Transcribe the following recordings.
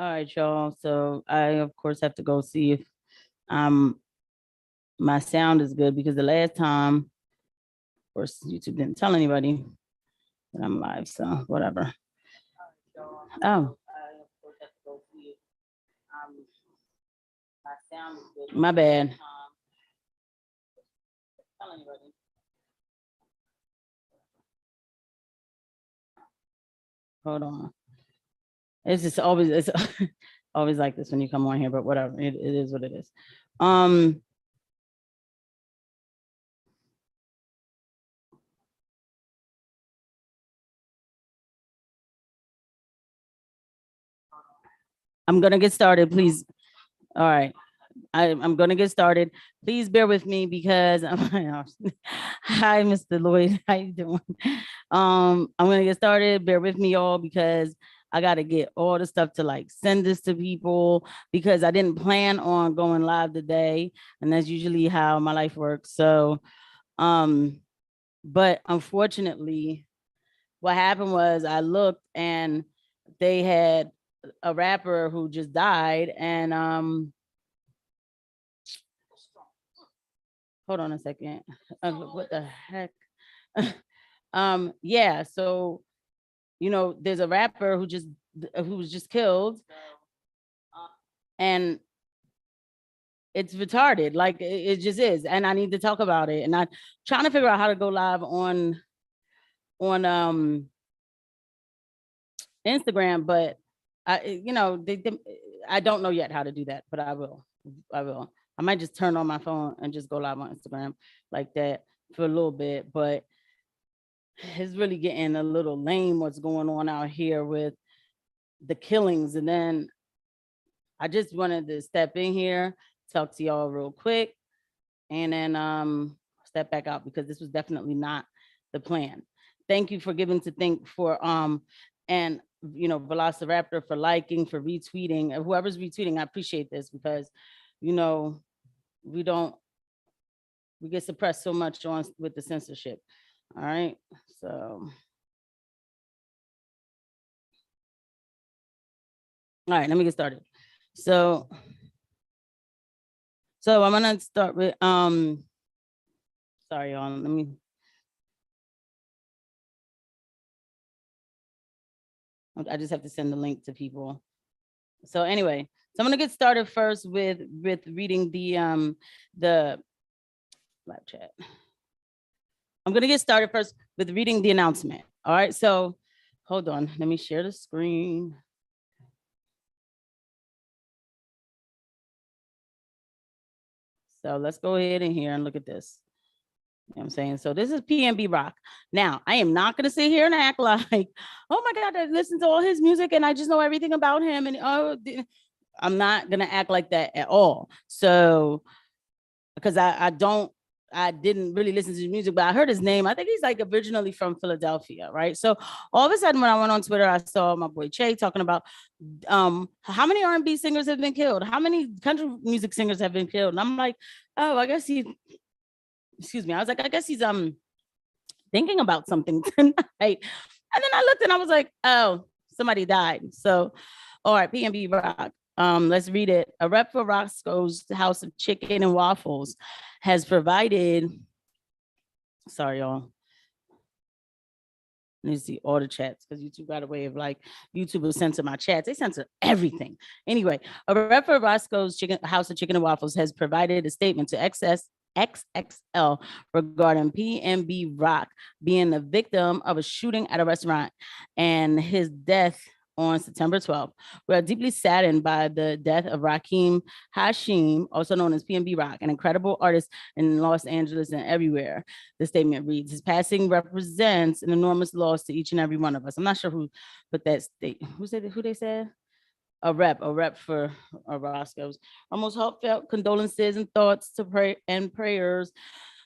All right, y'all. So I of course have to go see if um my sound is good because the last time, of course, YouTube didn't tell anybody that I'm live, so whatever. Oh, my bad. Hold on. It's just always it's always like this when you come on here, but whatever. It is what it is. Um I'm gonna get started, please. All right. I'm gonna get started. Please bear with me because hi, Mr. Lloyd. How you doing? I'm gonna get started. Bear with me, all, because I gotta get all the stuff to like send this to people because I didn't plan on going live today, and that's usually how my life works. So, but unfortunately, what happened was I looked and they had a rapper who just died, and hold on a second. What the heck? Yeah, so there's a rapper who was just killed, and it's retarded. Like it just is, and I need to talk about it. And I'm trying to figure out how to go live on Instagram, but I don't know yet how to do that, but I will. I will. I might just turn on my phone and just go live on Instagram like that for a little bit, but it's really getting a little lame what's going on out here with the killings. And then I just wanted to step in here, talk to y'all real quick, and then step back out because this was definitely not the plan. Thank you for giving to think for and Velociraptor for liking, for retweeting. Whoever's retweeting, I appreciate this because we don't we get suppressed so much on with the censorship. All right. So all right, let me get started. So I'm gonna start with sorry y'all, let me I just have to send the link to people. So anyway, so I'm gonna get started first with reading the live chat. I'm gonna get started first with reading the announcement. All right, so hold on, let me share the screen. So let's go ahead in here and look at this. You know what I'm saying? So this is PNB Rock. Now, I am not going to sit here and act like, oh my God, I listen to all his music and I just know everything about him. And I'm not going to act like that at all. So, because I didn't really listen to his music, but I heard his name. I think he's like originally from Philadelphia, right? So all of a sudden when I went on Twitter, I saw my boy Che talking about how many R&B singers have been killed? How many country music singers have been killed? And I'm like, oh, I guess excuse me. I was like, I guess he's thinking about something tonight. And then I looked and I was like, oh, somebody died. So, all right, PNB Rock. Let's read it. A rep for Roscoe's House of Chicken and Waffles has provided. Sorry, y'all. Let me see all the chats because YouTube got a way of like YouTube will censor my chats. They censor everything. Anyway, a rep for Roscoe's House of Chicken and Waffles has provided a statement to XXL regarding PNB Rock being the victim of a shooting at a restaurant and his death on September 12th. We are deeply saddened by the death of Rakim Hashim, also known as PNB Rock, an incredible artist in Los Angeles and everywhere. The statement reads, his passing represents an enormous loss to each and every one of us. I'm not sure who put that state. Who they said? A rep for Roscoe's. Our most heartfelt condolences and thoughts to pray and prayers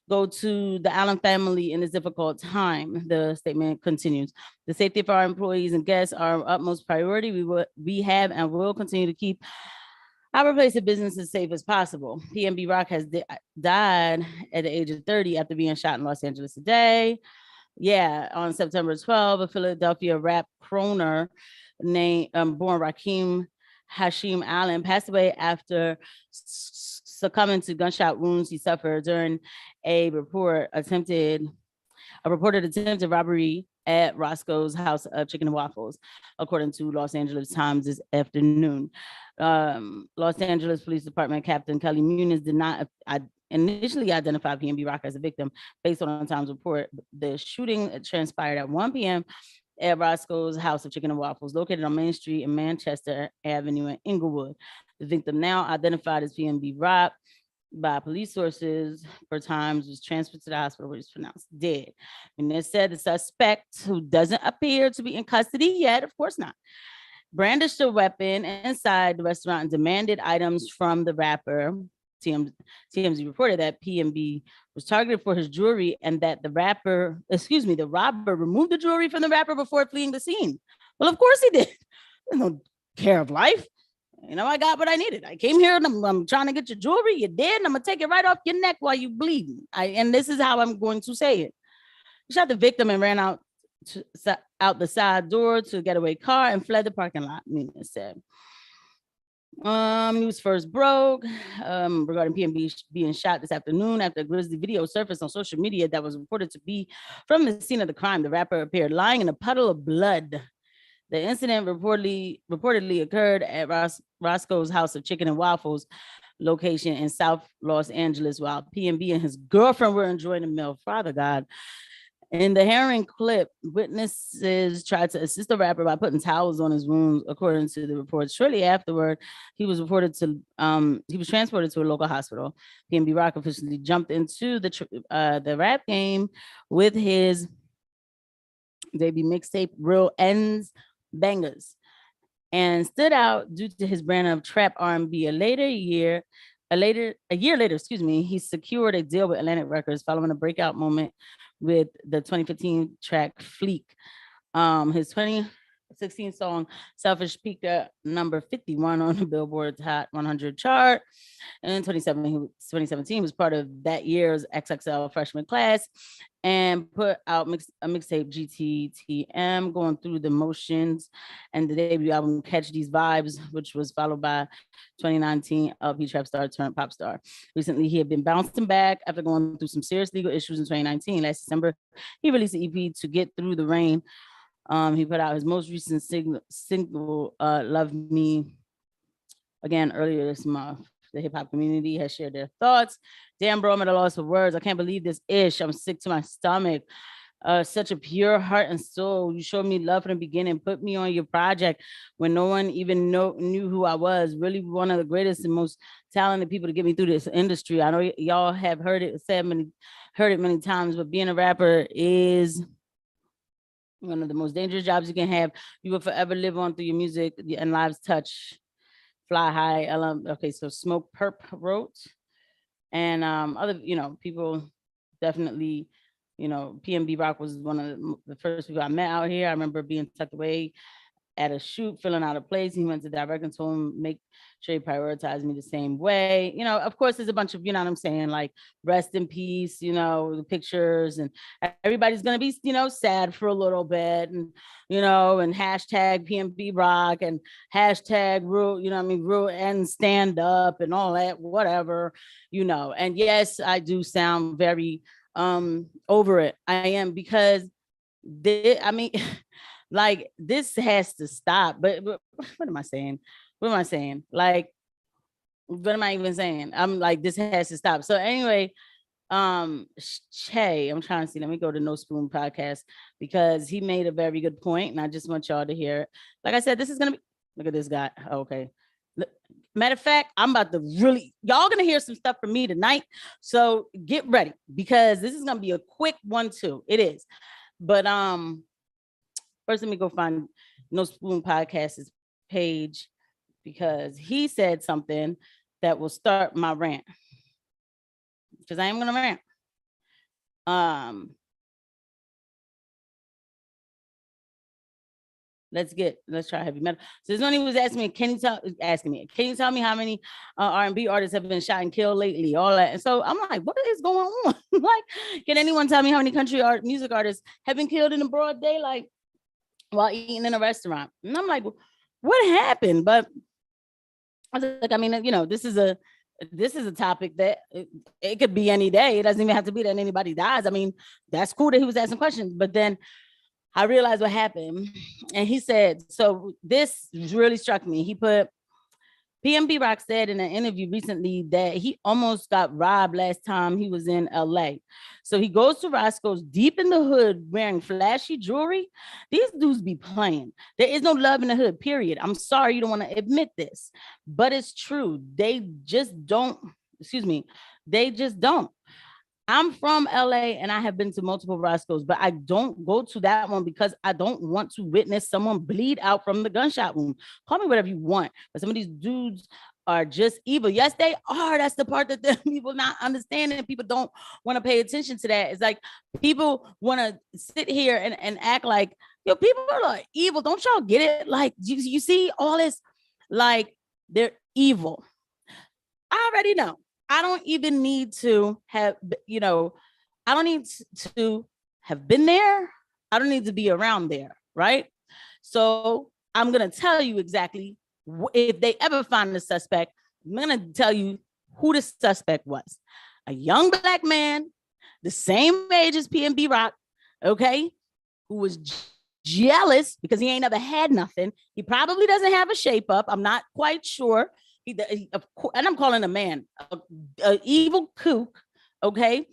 go to the Allen family in this difficult time. The statement continues. The safety of our employees and guests are our utmost priority. We have and will continue to keep our place of business as safe as possible. PNB Rock has died at the age of 30 after being shot in Los Angeles today. Yeah, on September 12th, a Philadelphia rap crooner named born Rakim Hashim Allen, passed away after succumbing to gunshot wounds he suffered during a reported attempted robbery at Roscoe's House of Chicken and Waffles, according to Los Angeles Times this afternoon. Los Angeles Police Department Captain Kelly Muniz did not initially identify PNB Rock as a victim based on the Times report. The shooting transpired at 1 p.m. at Roscoe's House of Chicken and Waffles, located on Main Street and Manchester Avenue in Inglewood. The victim, now identified as PNB Rock by police sources per Times, was transferred to the hospital where he was pronounced dead. And they said the suspect, who doesn't appear to be in custody yet, of course not, brandished a weapon inside the restaurant and demanded items from the rapper. TMZ reported that PNB was targeted for his jewelry and that the robber removed the jewelry from the rapper before fleeing the scene. Well, of course he did. There's no care of life. You know, I got what I needed. I came here and I'm trying to get your jewelry. You did, and I'm gonna take it right off your neck while you bleeding. And this is how I'm going to say it. He shot the victim and ran out the side door to a getaway car and fled the parking lot, Mina said. News first broke regarding PNB being shot this afternoon after a grisly video surfaced on social media that was reported to be from the scene of the crime. The rapper appeared lying in a puddle of blood. The incident reportedly occurred at Roscoe's House of Chicken and Waffles location in South Los Angeles while PNB and his girlfriend were enjoying a meal. Father God. In the harrowing clip, witnesses tried to assist the rapper by putting towels on his wounds, according to the reports. Shortly afterward, he was transported to a local hospital. PNB Rock officially jumped into the rap game with his debut mixtape, Real Ends Bangers, and stood out due to his brand of trap R&B. A year later, he secured a deal with Atlantic Records following a breakout moment with the 2015 track Fleek. His 2016 song Selfish peaked at number 51 on the Billboard Hot 100 chart. And in 2017 was part of that year's XXL freshman class and put out a mixtape, GTTM, Going Through the Motions, and the debut album Catch These Vibes, which was followed by 2019 LP Trap Star turned pop star. Recently, he had been bouncing back after going through some serious legal issues in 2019. Last December, he released an EP to Get Through the Rain. He put out his most recent single, Love Me, again earlier this month. The hip hop community has shared their thoughts. Damn, bro, I'm at a loss of words. I can't believe this ish. I'm sick to my stomach. Such a pure heart and soul. You showed me love from the beginning, put me on your project when no one even knew who I was. Really one of the greatest and most talented people to get me through this industry. I know y'all have heard it many times, but being a rapper is one of the most dangerous jobs you can have. You will forever live on through your music and lives touch. Fly High, okay, so Smoke Perp wrote, and other, people definitely, PNB Rock was one of the first people I met out here. I remember being tucked away at a shoot, filling out a place. He went to direct and told him, make sure he prioritized me the same way. Of course, there's a bunch of, what I'm saying, like rest in peace, the pictures, and everybody's going to be, sad for a little bit. And, and hashtag PNB Rock and hashtag real and stand up and all that, whatever, And yes, I do sound very over it. I am, because like, this has to stop. But what am I saying? Like, what am I even saying? I'm like, this has to stop. So anyway, Che, I'm trying to see. Let me go to No Spoon Podcast, because he made a very good point, and I just want y'all to hear it. Like I said, this is gonna be. Look at this guy. Okay. Matter of fact, I'm about to y'all gonna hear some stuff from me tonight. So get ready, because this is gonna be a quick one too. It is. But first, let me go find No Spoon Podcast's page, because he said something that will start my rant. Because I am going to rant. Let's try heavy metal. So this one, he was asking me, can you tell me how many R&B artists have been shot and killed lately? All that. And so I'm like, what is going on? Like, can anyone tell me how many country music artists have been killed in the broad daylight while eating in a restaurant? And I'm like, what happened? But I was like, I mean, you know, this is a topic that it could be any day. It doesn't even have to be that anybody dies. I mean, that's cool that he was asking questions, but then I realized what happened. And he said, so this really struck me. He put, PNB Rock said in an interview recently that he almost got robbed last time he was in LA. So he goes to Roscoe's deep in the hood wearing flashy jewelry. These dudes be playing. There is no love in the hood, period. I'm sorry you don't want to admit this, but it's true. They just don't, they just don't. I'm from LA and I have been to multiple Roscoe's, but I don't go to that one because I don't want to witness someone bleed out from the gunshot wound. Call me whatever you want, but some of these dudes are just evil. Yes, they are. That's the part that the people not understanding. People don't want to pay attention to that. It's like people want to sit here and act like, yo, people are evil. Don't y'all get it? Like, you see all this, like, they're evil. I already know. I don't even need to have, you know, I don't need to have been there. I don't need to be around there, right? So I'm going to tell you exactly if they ever find the suspect, I'm going to tell you who the suspect was. A young Black man, the same age as PNB Rock, okay, who was jealous because he ain't never had nothing. He probably doesn't have a shape up. I'm not quite sure. And I'm calling a man, a evil kook, okay,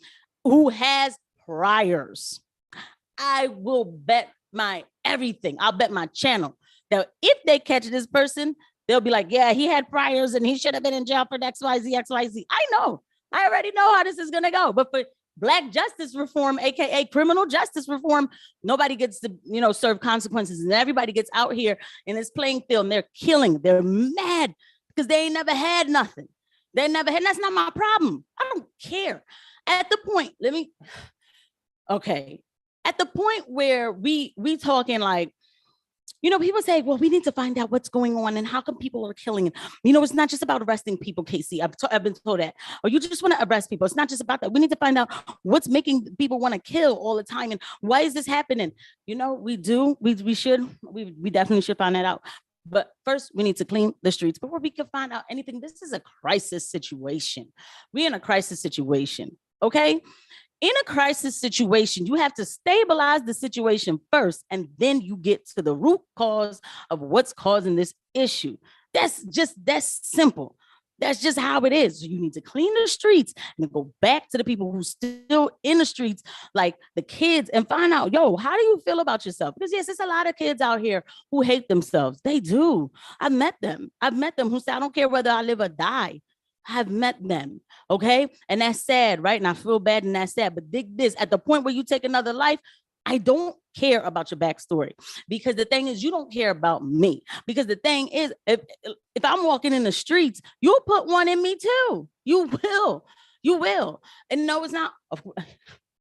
who has priors. I will bet my everything. I'll bet my channel that if they catch this person, they'll be like, yeah, he had priors and he should have been in jail for XYZ, XYZ. I know. I already know how this is going to go. But for Black justice reform, aka criminal justice reform, nobody gets to, you know, serve consequences, and everybody gets out here in this playing field and they're killing. They're mad because they ain't never had nothing. They never had. That's not my problem. I don't care. At the point, at the point where we talking like, you know, people say, well, we need to find out what's going on and how come people are killing. You know, it's not just about arresting people, Casey. I've been told that. Or you just want to arrest people. It's not just about that. We need to find out what's making people want to kill all the time and why is this happening? You know, we definitely should find that out. But first, we need to clean the streets before we can find out anything. This is a crisis situation. We're in a crisis situation, okay? In a crisis situation, you have to stabilize the situation first, and then you get to the root cause of what's causing this issue. That's simple. That's just how it is. You need to clean the streets and go back to the people who still in the streets, like the kids, and find out, yo, how do you feel about yourself? Because yes, there's a lot of kids out here who hate themselves. They do. I've met them who say, I don't care whether I live or die. I've met them, okay? And that's sad, right? And I feel bad and that's sad. But dig this, at the point where you take another life, I don't care about your backstory, because the thing is, you don't care about me. Because the thing is, if I'm walking in the streets, you'll put one in me too. You will. And no, it's not.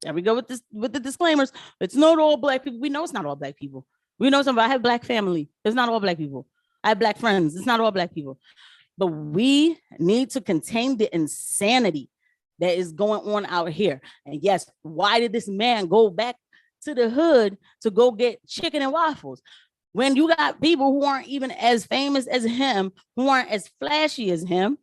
There we go with the disclaimers. It's not all Black people. We know it's not all Black people. We know I have Black family. It's not all Black people. I have Black friends. It's not all Black people. But we need to contain the insanity that is going on out here. And yes, why did this man go back to the hood to go get chicken and waffles when you got people who aren't even as famous as him, who aren't as flashy as him,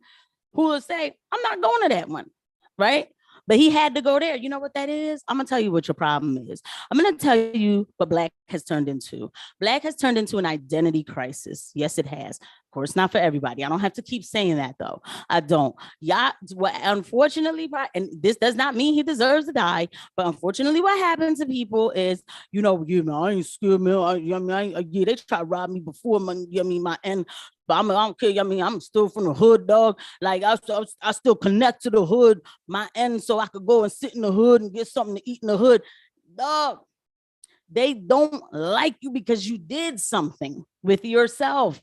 who will say, I'm not going to that one, right? But he had to go there. You know what that is? I'm going to tell you what your problem is. I'm going to tell you what Black has turned into. Black has turned into an identity crisis. Yes, it has. Of course, not for everybody. I don't have to keep saying that, though. I don't. Yeah, well, unfortunately, and this does not mean he deserves to die, but unfortunately, what happens to people is, you know, I ain't scared, man. Yeah, they try to rob me before my end. But I don't care. I'm still from the hood, dog. Like I still connect to the hood, my end, so I could go and sit in the hood and get something to eat in the hood, dog. They don't like you because you did something with yourself.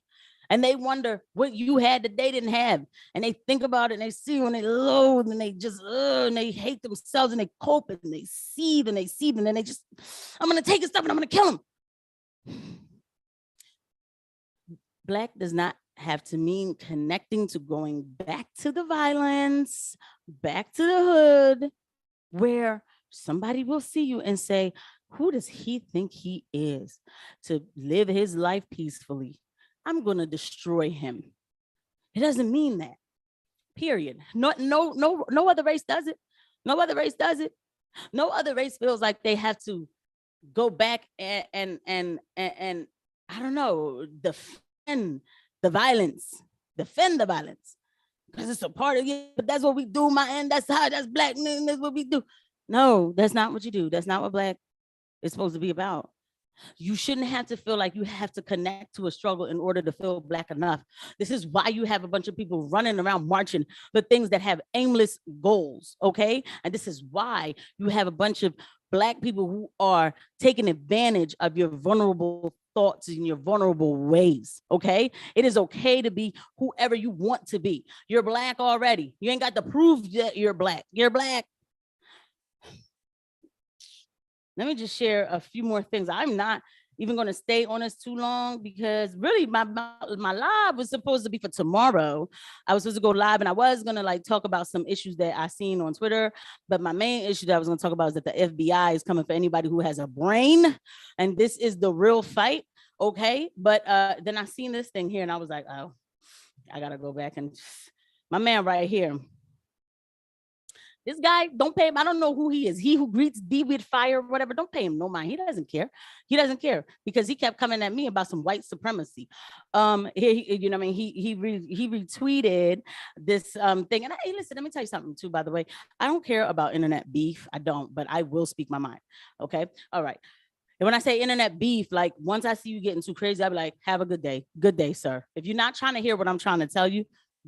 And they wonder what you had that they didn't have. And they think about it and they see when they loathe and they just, and they hate themselves and they cope and they seethe and then they just, I'm going to take his stuff and I'm going to kill him. Black does not have to mean connecting to going back to the violence, back to the hood, where somebody will see you and say, who does he think he is to live his life peacefully? I'm going to destroy him. It doesn't mean that. Period. No other race does it. No other race does it. No other race feels like they have to go back and I don't know, defend the violence. Defend the violence. Because it's a part of it, but that's what we do, that's black men, that's what we do. No, that's not what you do. That's not what black is supposed to be about. You shouldn't have to feel like you have to connect to a struggle in order to feel black enough. This is why you have a bunch of people running around marching for things that have aimless goals, okay? And this is why you have a bunch of black people who are taking advantage of your vulnerable thoughts and your vulnerable ways, okay? It is okay to be whoever you want to be. You're black already. You ain't got to prove that you're black. You're black. Let me just share a few more things. I'm not even going to stay on this too long because really my live was supposed to be for tomorrow. I was supposed to go live and I was going to like talk about some issues that I seen on Twitter. But my main issue that I was going to talk about is that the FBI is coming for anybody who has a brain. And this is the real fight. Okay. But then I seen this thing here and I was like, oh, I got to go back and my man right here. This guy, don't pay him. I don't know who he is. He who greets thee with fire, whatever. Don't pay him no mind. He doesn't care. He doesn't care because he kept coming at me about some white supremacy. You know what I mean? He retweeted this thing. And hey, listen, let me tell you something too, by the way. I don't care about internet beef. I don't, but I will speak my mind. Okay. All right. And when I say internet beef, like once I see you getting too crazy, I'll be like, have a good day. Good day, sir. If you're not trying to hear what I'm trying to tell you,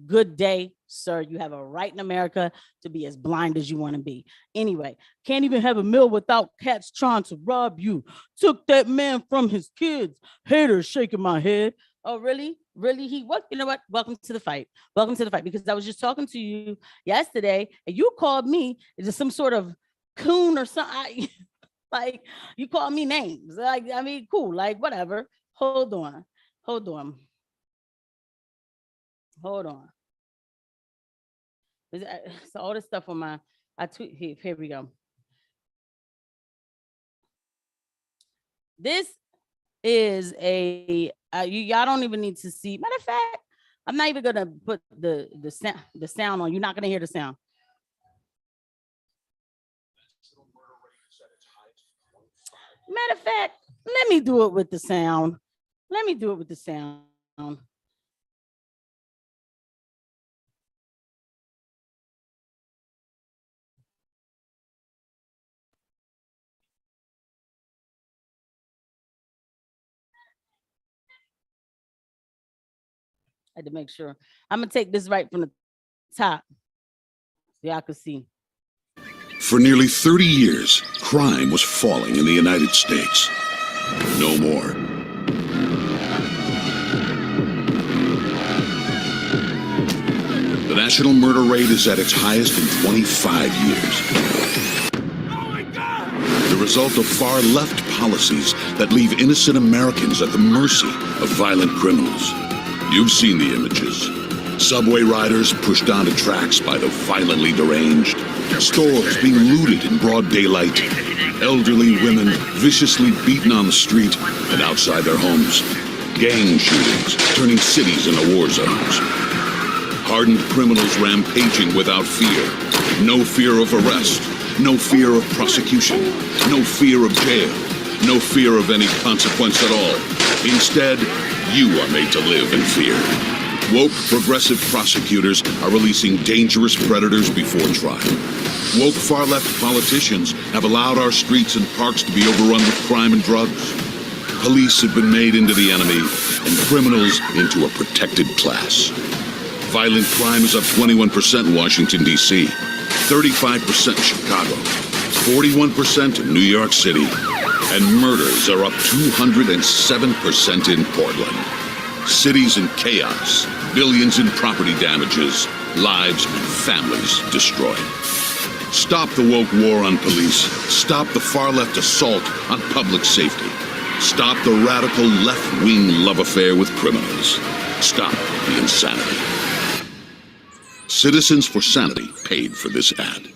good day, sir. You have a right in America to be as blind as you want to be. Anyway, can't even have a meal without cats trying to rob you. Took that man from his kids. Haters shaking my head. Oh, really? Really? You know what? Welcome to the fight. Welcome to the fight. Because I was just talking to you yesterday and you called me just some sort of coon or something. Like you called me names. Like, I mean, cool. Like, whatever. Hold on. So all this stuff on I tweet here we go. This is y'all don't even need to see. Matter of fact, I'm not even gonna put the sound on. You're not gonna hear the sound. Matter of fact, let me do it with the sound. I had to make sure. I'm gonna take this right from the top so y'all can see. For nearly 30 years, crime was falling in the United States. No more. The national murder rate is at its highest in 25 years. Oh my God! The result of far-left policies that leave innocent Americans at the mercy of violent criminals. You've seen the images. Subway riders pushed onto tracks by the violently deranged. Stores being looted in broad daylight. Elderly women viciously beaten on the street and outside their homes. Gang shootings turning cities into war zones. Hardened criminals rampaging without fear. No fear of arrest. No fear of prosecution. No fear of jail. No fear of any consequence at all. Instead, you are made to live in fear. Woke progressive prosecutors are releasing dangerous predators before trial. Woke far-left politicians have allowed our streets and parks to be overrun with crime and drugs. Police have been made into the enemy and criminals into a protected class. Violent crime is up 21% in Washington, D.C., 35% in Chicago, 41% in New York City, and murders are up 207% in Portland. Cities in chaos, billions in property damages, lives and families destroyed. Stop the woke war on police. Stop the far-left assault on public safety. Stop the radical left-wing love affair with criminals. Stop the insanity. Citizens for Sanity paid for this ad.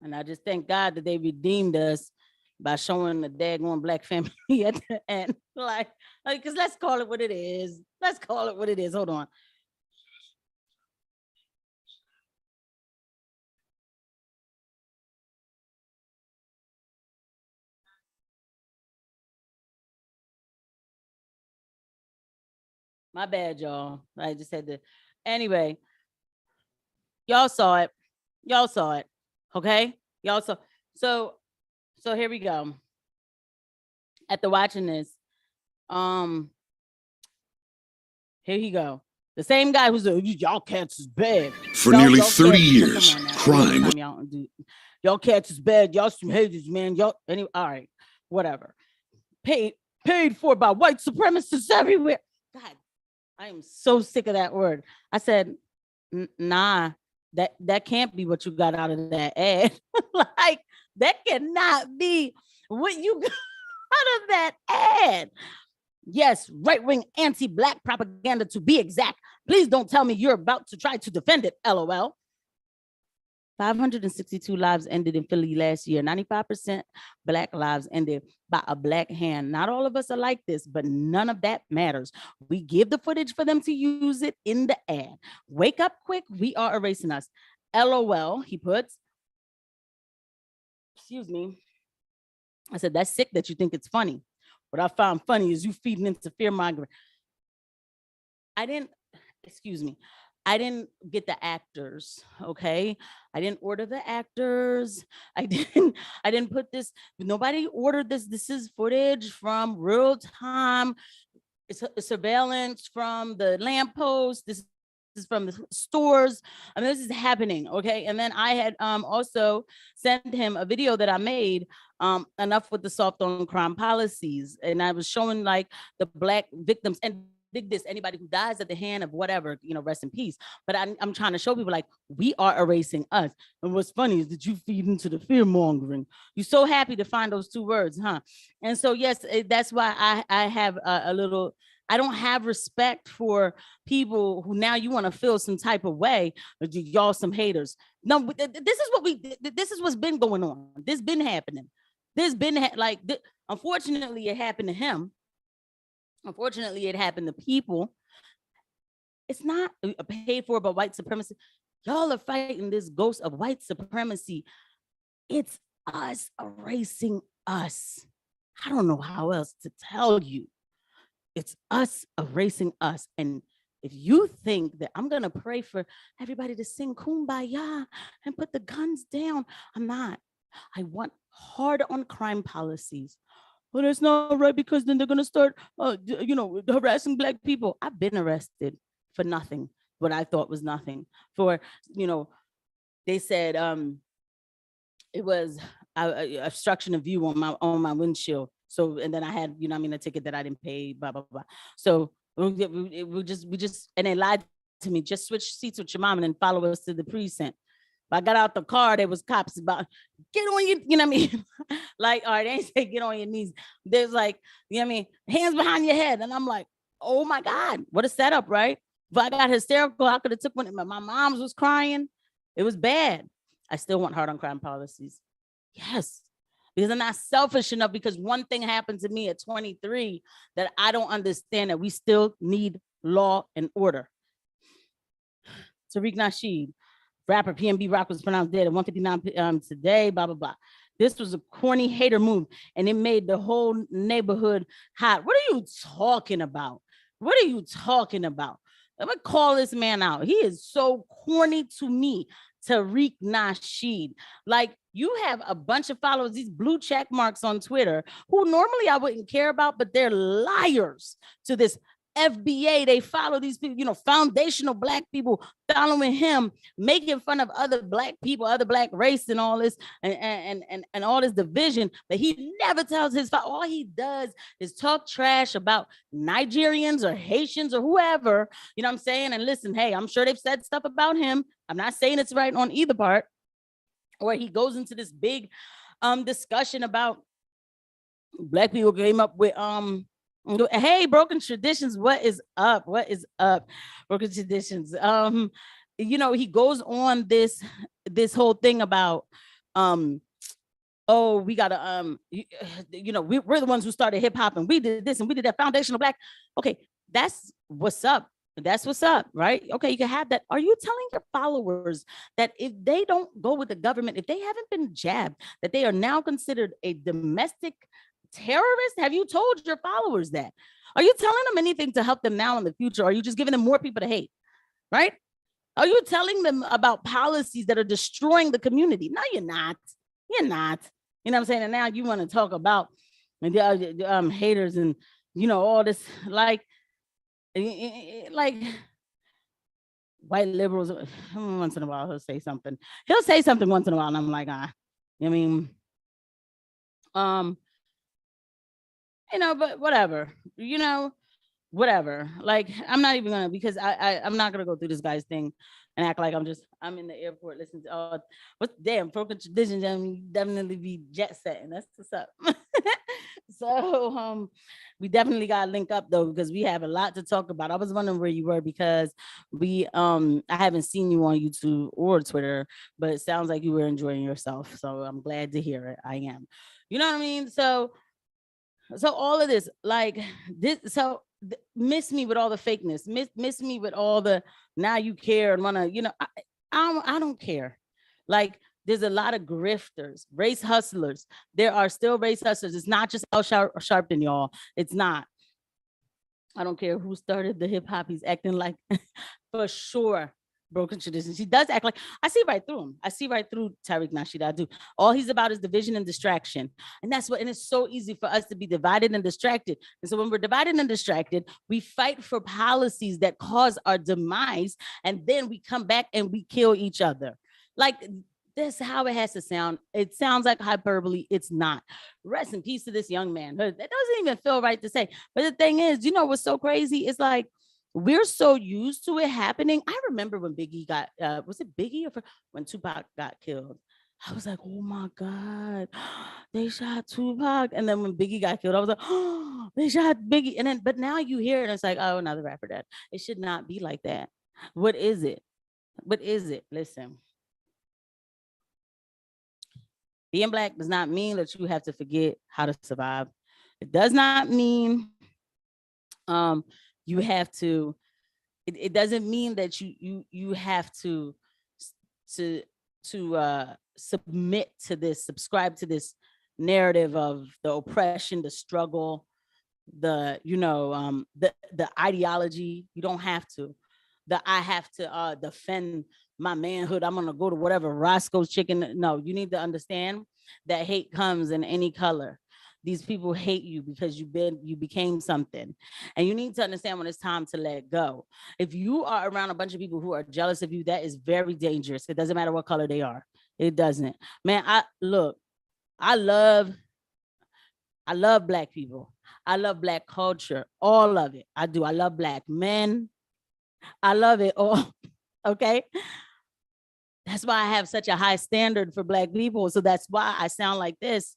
And I just thank God that they redeemed us by showing the daggone black family at the end. Like, because let's call it what it is. Let's call it what it is. Hold on. My bad, y'all. I just had to. Anyway, y'all saw it. Y'all saw it. Okay. Y'all saw. So, so here we go. After watching this, here you go. The same guy who's y'all cats is bad. For Y'all- nearly y'all 30 cats- years, come on now. crime was Y'all cats is bad. Y'all some haters, man. Y'all anyway. All right, whatever. Paid for by white supremacists everywhere. God, I am so sick of that word. I said, nah, that can't be what you got out of that ad. Like that cannot be what you got out of that ad. Yes, right-wing anti-black propaganda to be exact. Please don't tell me you're about to try to defend it, LOL. 562 lives ended in Philly last year. 95% black lives ended by a black hand. Not all of us are like this, but none of that matters. We give the footage for them to use it in the ad. Wake up quick, we are erasing us. LOL, he puts. Excuse me. I said, that's sick that you think it's funny. What I found funny is you feeding into fear mongering. I didn't get the actors, okay? I didn't order the actors. I didn't put this, nobody ordered this. This is footage from real time. It's surveillance from the lamppost. This is from the stores. I mean, this is happening, okay? And then I had also sent him a video that I made, enough with the soft on crime policies. And I was showing like the black victims and dig this, anybody who dies at the hand of whatever, rest in peace. But I'm trying to show people like we are erasing us. And what's funny is that you feed into the fear mongering. You're so happy to find those two words, huh? And so, yes, that's why I have a little, I don't have respect for people who now you want to feel some type of way, but y'all some haters. No, this is what's been going on. This been happening. Unfortunately, it happened to him. Unfortunately, it happened to people. It's not paid for by white supremacy. Y'all are fighting this ghost of white supremacy. It's us erasing us. I don't know how else to tell you. It's us erasing us. And if you think that I'm going to pray for everybody to sing Kumbaya and put the guns down, I'm not. I want hard on crime policies. Well, that's not right because then they're going to start, harassing black people. I've been arrested for nothing, what I thought was nothing. For, they said it was obstruction of view on my windshield. So, and then I had, a ticket that I didn't pay, blah, blah, blah. So we just, and they lied to me, just switch seats with your mom and then follow us to the precinct. I got out the car, there was cops about get on your, you know what I mean? Like, all right, they ain't say get on your knees. There's like, you know what I mean? Hands behind your head. And I'm like, oh my God, what a setup, right? If I got hysterical, I could have took one. My mom's was crying. It was bad. I still want hard on crime policies. Yes, because I'm not selfish enough because one thing happened to me at 23 that I don't understand that we still need law and order. Tariq Nasheed. Rapper PNB Rock was pronounced dead at 1:59 today, blah, blah, blah. This was a corny hater move, and it made the whole neighborhood hot. What are you talking about? What are you talking about? Let me call this man out. He is so corny to me, Tariq Nasheed. Like, you have a bunch of followers, these blue check marks on Twitter, who normally I wouldn't care about, but they're liars to this FBA. They follow these people, foundational black people following him, making fun of other black people, other black race and all this and all this division. But he never tells all he does is talk trash about Nigerians or Haitians or whoever, you know what I'm saying? And listen, hey, I'm sure they've said stuff about him. I'm not saying it's right on either part. Or he goes into this big discussion about black people came up with hey, Broken Traditions, what is up? What is up, Broken Traditions? He goes on this whole thing about oh, we gotta we're the ones who started hip hop and we did this and we did that foundational black. Okay, that's what's up. That's what's up, right? Okay, you can have that. Are you telling your followers that if they don't go with the government, if they haven't been jabbed, that they are now considered a domestic terrorist? Have you told your followers that? Are you telling them anything to help them now in the future? Or are you just giving them more people to hate, right? Are you telling them about policies that are destroying the community? No, you're not. You're not. You know what I'm saying? And now you want to talk about haters and all this like white liberals. Once in a while he'll say something. He'll say something once in a while, and I'm like, I mean, but whatever. Whatever. Like, I'm not even gonna, because I'm not gonna go through this guy's thing and act like I'm in the airport listening to what's damn broken traditions, and definitely be jet setting. That's what's up. So we definitely gotta link up though, because we have a lot to talk about. I was wondering where you were, because I haven't seen you on YouTube or Twitter, but it sounds like you were enjoying yourself. So I'm glad to hear it. I am. You know what I mean? So all of this, like this, miss me with all the fakeness, miss me with all the now you care and wanna, I don't care. Like, there's a lot of grifters, race hustlers. There are still race hustlers. It's not just Al Sharpton, y'all. It's not. I don't care who started the hip hop. He's acting like, for sure, broken traditions. He does act like, I see right through him. I see right through Tariq Nasheed. I do. All he's about is division and distraction. And it's so easy for us to be divided and distracted. And so when we're divided and distracted, we fight for policies that cause our demise. And then we come back and we kill each other. Like, that's how it has to sound. It sounds like hyperbole. It's not. Rest in peace to this young man. That doesn't even feel right to say. But the thing is, what's so crazy? It's like, we're so used to it happening. I remember when Biggie got, was it Biggie or when Tupac got killed? I was like, oh my God, they shot Tupac. And then when Biggie got killed, I was like, oh, they shot Biggie. But now you hear it, and it's like, oh, another rapper dead. It should not be like that. What is it? What is it? Listen. Being Black does not mean that you have to forget how to survive. It does not mean you have to. It doesn't mean that you have to submit to this, subscribe to this narrative of the oppression, the struggle, the ideology. You don't have to. I have to defend my manhood. I'm gonna go to whatever Roscoe's Chicken. No, you need to understand that hate comes in any color. These people hate you because you became something, and you need to understand when it's time to let go. If you are around a bunch of people who are jealous of you, that is very dangerous. It doesn't matter what color they are. It doesn't. Man, I love Black people. I love Black culture, all of it. I do. I love Black men. I love it all. Okay. That's why I have such a high standard for Black people. So that's why I sound like this.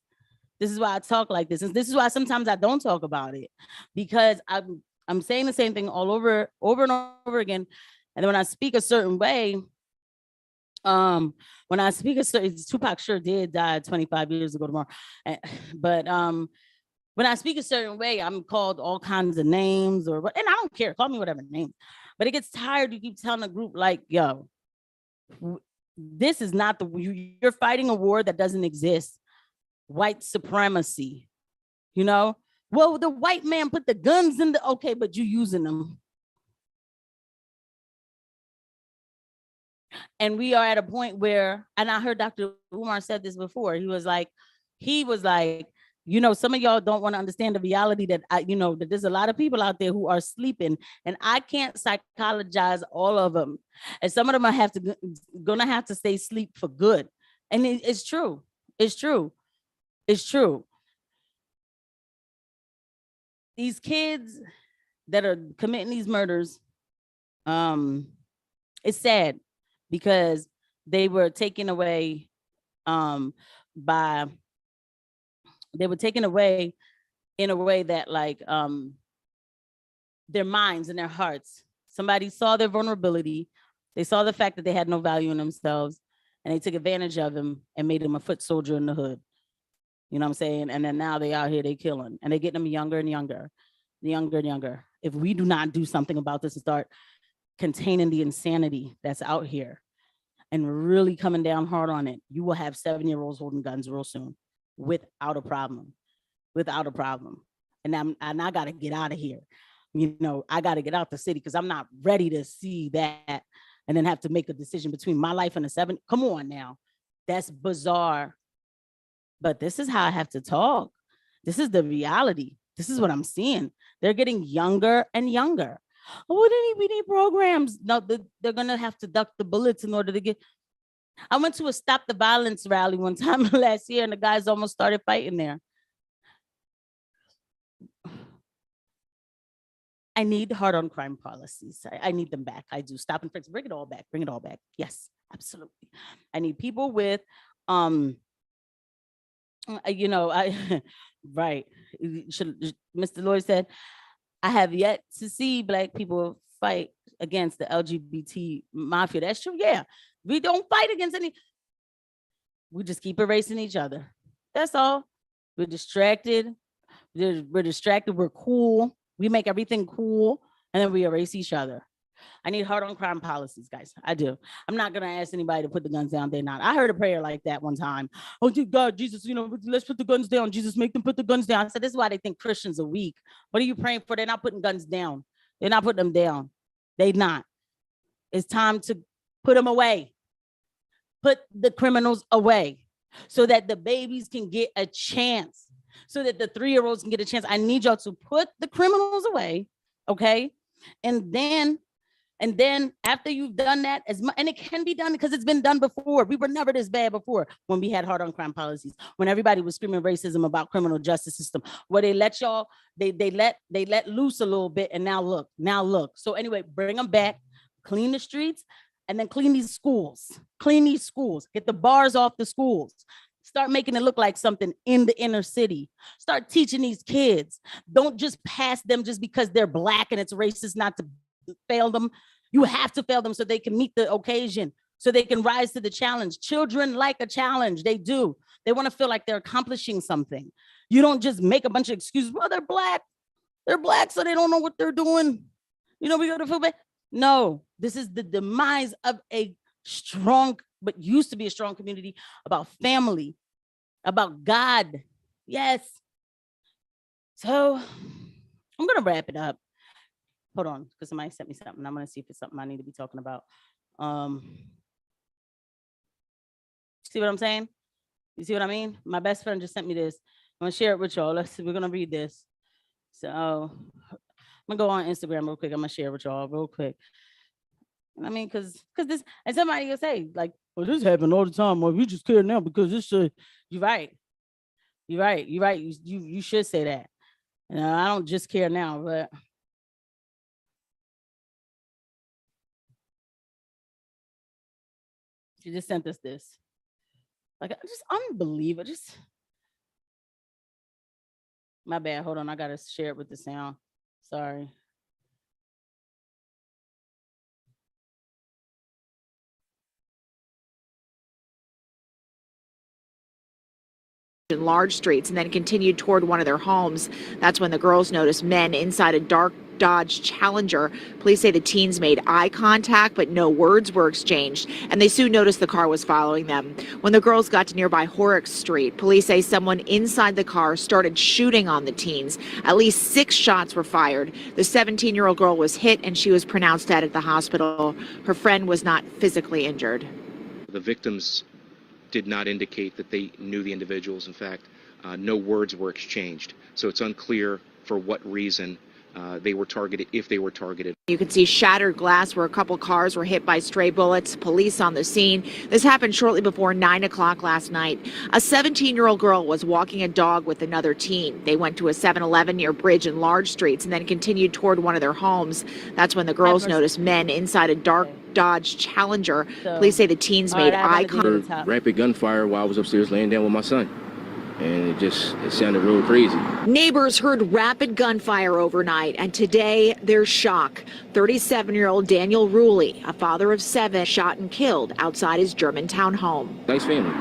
This is why I talk like this. And this is why sometimes I don't talk about it, because I'm saying the same thing over and over again. And then when I speak a certain way, Tupac sure did die 25 years ago tomorrow. But when I speak a certain way, I'm called all kinds of names, and I don't care, call me whatever name. But it gets tired. You keep telling a group like, yo, this is not you're fighting a war that doesn't exist. White supremacy, well, the white man put the guns in okay, but you using them. And we are at a point where, and I heard Dr. Umar said this before, he was like, some of y'all don't want to understand the reality that that there's a lot of people out there who are sleeping, and I can't psychologize all of them. And some of them are gonna have to stay asleep for good. And it's true. It's true. It's true. These kids that are committing these murders, it's sad because they were taken away they were taken away in a way that their minds and their hearts. Somebody saw their vulnerability. They saw the fact that they had no value in themselves, and they took advantage of them and made them a foot soldier in the hood. You know what I'm saying? And then now they out here, they killing, and they getting them younger and younger, younger and younger. If we do not do something about this and start containing the insanity that's out here and really coming down hard on it, you will have 7-year-olds holding guns real soon without a problem, without a problem. And I got to get out of here. You know, I got to get out the city because I'm not ready to see that and then have to make a decision between my life and a 7. Come on now. That's bizarre. But this is how I have to talk. This is the reality. This is what I'm seeing. They're getting younger and younger. Oh, we need programs. No, they're going to have to duck the bullets in order to get. I went to a Stop the Violence rally one time last year, and the guys almost started fighting there. I need hard on crime policies. I need them back. I do. Stop and frisk. Bring it all back. Bring it all back. Yes, absolutely. I need people with, you know, right. Mr. Lloyd said, I have yet to see Black people fight against the LGBT mafia. That's true. Yeah. We don't fight against any. We just keep erasing each other. That's all. We're distracted. We're distracted. We're cool. We make everything cool, and then we erase each other. I need hard on crime policies, guys. I do. I'm not gonna ask anybody to put the guns down. They're not. I heard a prayer like that one time. Oh, God, Jesus, you know, let's put the guns down. Jesus, make them put the guns down. I said, this is why they think Christians are weak. What are you praying for? They're not putting guns down. They're not putting them down. They're not. It's time to put them away. Put the criminals away so that the babies can get a chance. So that the 3-year-olds can get a chance. I need y'all to put the criminals away, okay? And then after you've done that, and it can be done because it's been done before. We were never this bad before when we had hard on crime policies, when everybody was screaming racism about criminal justice system, where they let y'all, they let loose a little bit, and now look. So anyway, bring them back, clean the streets, and then clean these schools, get the bars off the schools. Start making it look like something in the inner city. Start teaching these kids. Don't just pass them just because they're Black and it's racist not to fail them. You have to fail them so they can meet the occasion, so they can rise to the challenge. Children like a challenge. They do. They want to feel like they're accomplishing something. You don't just make a bunch of excuses. Well, they're Black. They're Black, so they don't know what they're doing. You know, we got to feel bad. No, this is the demise of a strong, but used to be a strong community about family, about God. Yes. So I'm going to wrap it up. Hold on, because somebody sent me something. I'm going to see if it's something I need to be talking about. See what I'm saying? You see what I mean? My best friend just sent me this. I'm going to share it with y'all. Let's see. We're going to read this. So I'm going to go on Instagram real quick. I'm going to share it with y'all real quick. I mean, because this, and somebody will say, like, well, this happened all the time. Well, we just care now because this you're right. You're right. You should say that. And I don't just care now, but she just sent us this. Like, just unbelievable. Just my bad. Hold on. I got to share it with the sound. Sorry. In large streets and then continued toward one of their homes. That's when the girls noticed men inside a dark Dodge Challenger. Police say the teens made eye contact, but no words were exchanged, and they soon noticed the car was following them. When the girls got to nearby Horrocks Street, police say someone inside the car started shooting on the teens. At least 6 shots were fired. The 17-year-old girl was hit, and she was pronounced dead at the hospital. Her friend was not physically injured. The victims did not indicate that they knew the individuals. In fact, no words were exchanged. So it's unclear for what reason they were targeted, if they were targeted. You can see shattered glass where a couple cars were hit by stray bullets. Police on the scene. This happened shortly before 9 o'clock last night. A 17-year-old girl was walking a dog with another teen. They went to a 7-Eleven near Bridge and Large Streets and then continued toward one of their homes. That's when the girls noticed men inside a dark Dodge Challenger. Police say the teens made eye contact. Rapid gunfire while I was upstairs laying down with my son. And it sounded real crazy. Neighbors heard rapid gunfire overnight, and today there's shock. 37-year-old Daniel Ruley, a father of 7, shot and killed outside his Germantown home. Nice family.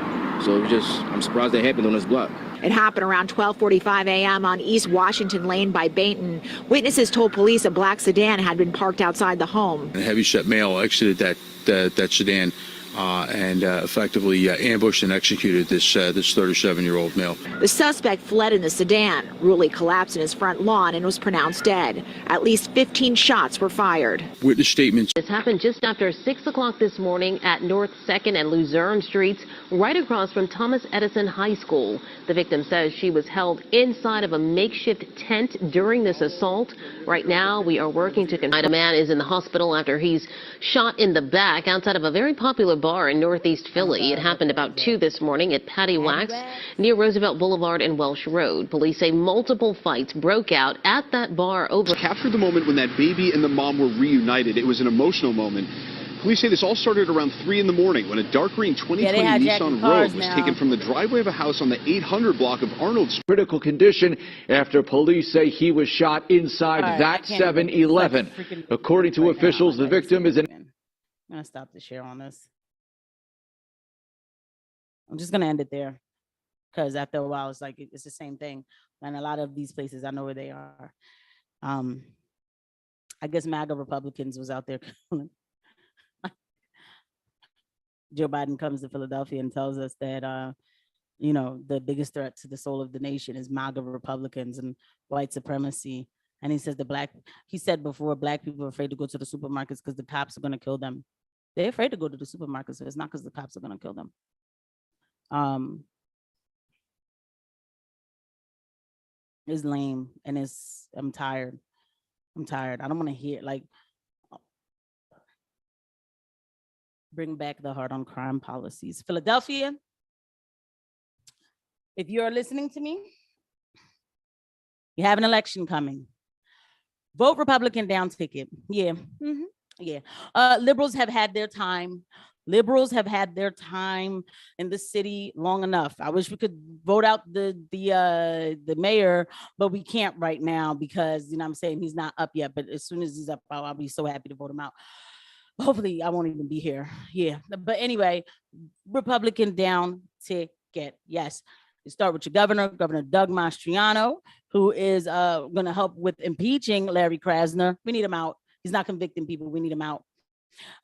So I'm surprised that happened on this block. It happened around 12:45 a.m. on East Washington Lane by Bainton. Witnesses told police a black sedan had been parked outside the home. A heavy-set male exited that sedan and effectively ambushed and executed this 37-year-old male. The suspect fled in the sedan. Ruley collapsed in his front lawn and was pronounced dead. At least 15 shots were fired. Witness statements. This happened just after 6 o'clock this morning at North 2nd and Luzerne Streets, right across from Thomas Edison High School. The victim says she was held inside of a makeshift tent during this assault. Right now, we are working to confirm. A man is in the hospital after he's shot in the back outside of a very popular bar in Northeast Philly. It happened about 2 this morning at Patty Wax near Roosevelt Boulevard and Welsh Road. Police say multiple fights broke out at that bar over. Captured the moment when that baby and the mom were reunited. It was an emotional moment. Police say this all started around 3 in the morning when a dark green 2020 Nissan Rogue was taken from the driveway of a house on the 800 block of Arnold Street. Critical condition after police say he was shot inside that 7-Eleven. According to officials, the victim is an... I'm going to stop the share on this. I'm just going to end it there because after a while, it's like it's the same thing. And a lot of these places, I know where they are. I guess MAGA Republicans was out there. Joe Biden comes to Philadelphia and tells us that, you know, the biggest threat to the soul of the nation is MAGA Republicans and white supremacy. And he says he said before, black people are afraid to go to the supermarkets because the cops are going to kill them. They're afraid to go to the supermarkets. So it's not because the cops are going to kill them. It's lame and I'm tired. I don't want to hear bring back the hard on crime policies. Philadelphia, if you're listening to me, you have an election coming. Vote Republican down ticket. Yeah. Yeah. Liberals have had their time. Liberals have had their time in the city long enough. I wish we could vote out the mayor, but we can't right now because, you know what I'm saying, he's not up yet. But as soon as he's up, I'll be so happy to vote him out. Hopefully I won't even be here. Yeah. But anyway, Republican down ticket. Yes. You start with your governor, Governor Doug Mastriano, who is going to help with impeaching Larry Krasner. We need him out. He's not convicting people. We need him out.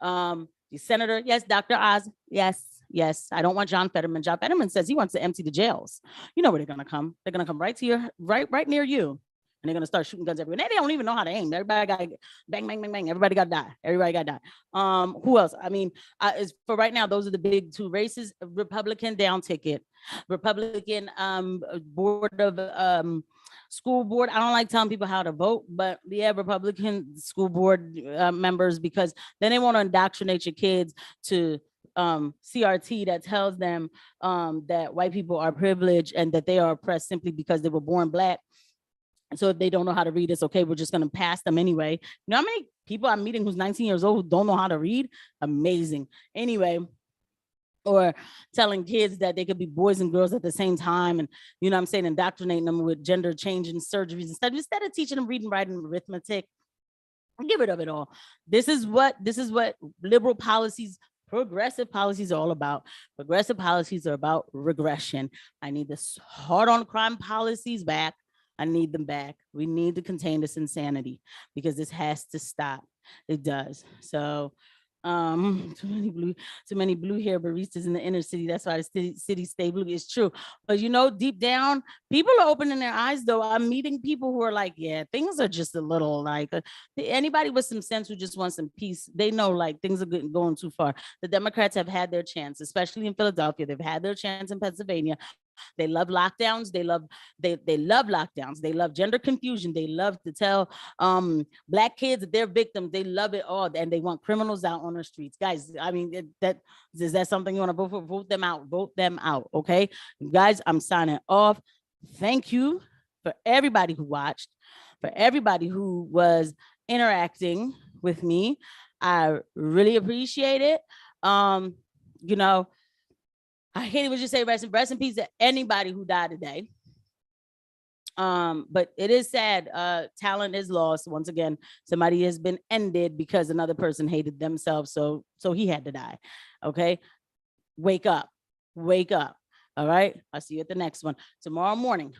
The senator, yes, Dr. Oz, yes. I don't want John Fetterman. John Fetterman says he wants to empty the jails. You know where they're gonna come. They're gonna come right to your right near you, and they're gonna start shooting guns everywhere. They don't even know how to aim. Everybody got bang, bang, bang, bang. Everybody got to die. Who else? I mean, for right now, those are the big two races. Republican down ticket, Republican board of school board. I don't like telling people how to vote, but yeah, Republican school board members, because then they want to indoctrinate your kids to CRT that tells them that white people are privileged and that they are oppressed simply because they were born black. And so if they don't know how to read, it's okay. We're just going to pass them anyway. You know how many people I'm meeting who's 19 years old who don't know how to read? Amazing. Anyway. Or telling kids that they could be boys and girls at the same time, and you know what I'm saying, indoctrinating them with gender changing surgeries and stuff instead of teaching them reading, writing, arithmetic. Get rid of it all. This is what liberal policies, progressive policies are all about. Progressive policies are about regression. I need this hard on crime policies back. I need them back. We need to contain this insanity because this has to stop. It does. So too many blue hair baristas in the inner city. That's why the city stay blue. It's true. But you know, deep down, people are opening their eyes though. I'm meeting people who are like, yeah, things are just a little like anybody with some sense who just wants some peace. They know like things are going too far. The Democrats have had their chance, especially in Philadelphia. They've had their chance in Pennsylvania. They love lockdowns. They love lockdowns. They love gender confusion. They love to tell black kids that they're victims. They love it all, and they want criminals out on the streets. Guys, I mean, is that something you want to vote for? Vote them out. Vote them out. Okay, guys, I'm signing off. Thank you for everybody who watched, for everybody who was interacting with me. I really appreciate it. You know, I can't even just say rest in peace to anybody who died today. But it is sad. Talent is lost. Once again, somebody has been ended because another person hated themselves. So he had to die. Okay. Wake up. All right. I'll see you at the next one tomorrow morning.